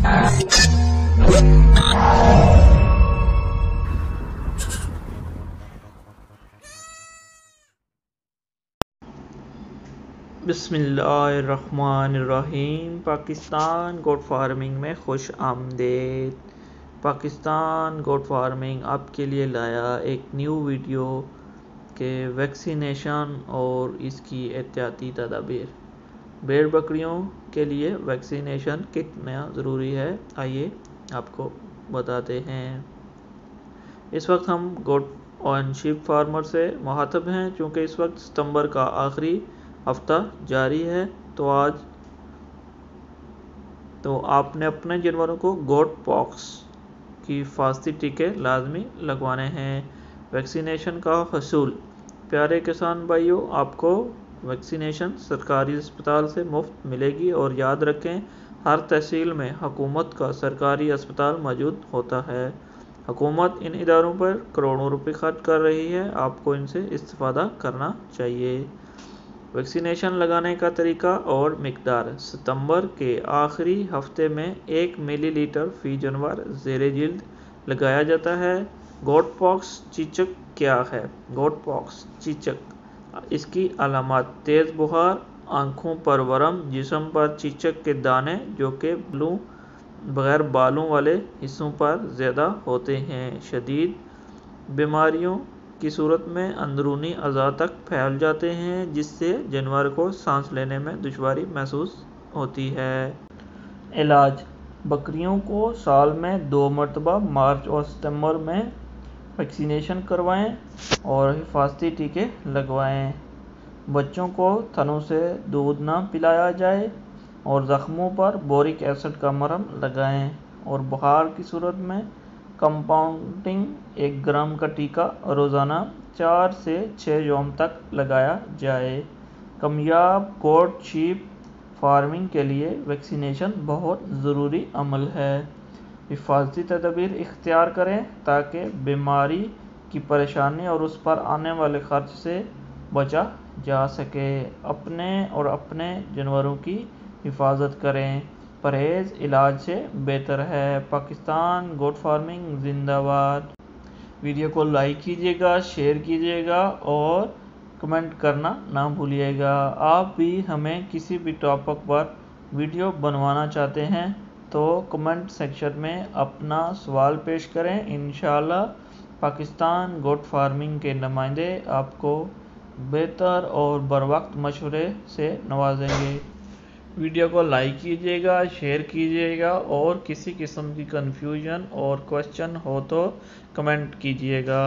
بسم اللہ الرحمن الرحیم۔ پاکستان گوٹ فارمنگ میں خوش آمدید۔ پاکستان گوٹ فارمنگ آپ کے لیے لایا ایک نیو ویڈیو کہ ویکسینیشن اور اس کی احتیاطی تدابیر۔ بھیڑ بکریوں کے لیے ویکسینیشن کتنا ضروری ہے، آئیے آپ کو بتاتے ہیں۔ اس وقت ہم گوٹ اینڈ شیپ فارمر سے مخاطب ہیں، چونکہ اس وقت ستمبر کا آخری ہفتہ جاری ہے تو آپ نے اپنے جانوروں کو گوٹ پاکس کی حفاظتی ٹیکے لازمی لگوانے ہیں۔ ویکسینیشن کا حصول۔ پیارے کسان بھائیوں، آپ کو ویکسینیشن سرکاری اسپتال سے مفت ملے گی، اور یاد رکھیں ہر تحصیل میں حکومت کا سرکاری اسپتال موجود ہوتا ہے۔ حکومت ان اداروں پر کروڑوں روپے خرچ کر رہی ہے، آپ کو ان سے استفادہ کرنا چاہیے۔ ویکسینیشن لگانے کا طریقہ اور مقدار۔ ستمبر کے آخری ہفتے میں 1 ملی لیٹر فی جانور زیر جلد لگایا جاتا ہے۔ گوٹ پاکس چیچک کیا ہے؟ گوٹ پاکس چیچک، اس کی علامات: تیز بخار، آنکھوں پر ورم، جسم پر چیچک کے دانے جو کہ بغیر بالوں والے حصوں پر زیادہ ہوتے ہیں، شدید بیماریوں کی صورت میں اندرونی اعضاء تک پھیل جاتے ہیں، جس سے جانور کو سانس لینے میں دشواری محسوس ہوتی ہے۔ علاج: بکریوں کو سال میں 2 مرتبہ مارچ اور ستمبر میں ویکسینیشن کروائیں اور حفاظتی ٹیکے لگوائیں۔ بچوں کو تھنوں سے دودھ نہ پلایا جائے اور زخموں پر بورک ایسڈ کا مرہم لگائیں، اور بخار کی صورت میں کمپاؤنڈنگ 1 گرام کا ٹیکہ روزانہ 4 سے 6 یوم تک لگایا جائے۔ کامیاب گوٹ شیپ فارمنگ کے لیے ویکسینیشن بہت ضروری عمل ہے۔ حفاظتی تدابیر اختیار کریں تاکہ بیماری کی پریشانی اور اس پر آنے والے خرچ سے بچا جا سکے۔ اپنے اور اپنے جانوروں کی حفاظت کریں، پرہیز علاج سے بہتر ہے۔ پاکستان گوٹ فارمنگ زندہ باد۔ ویڈیو کو لائک کیجیے گا، شیئر کیجیے گا اور کمنٹ کرنا نہ بھولیے گا۔ آپ بھی ہمیں کسی بھی ٹاپک پر ویڈیو بنوانا چاہتے ہیں تو کمنٹ سیکشن میں اپنا سوال پیش کریں، انشاءاللہ پاکستان گوٹ فارمنگ کے نمائندے آپ کو بہتر اور بروقت مشورے سے نوازیں گے۔ ویڈیو کو لائک کیجیے گا، شیئر کیجیے گا اور کسی قسم کی کنفیوژن اور کوسچن ہو تو کمنٹ کیجیے گا۔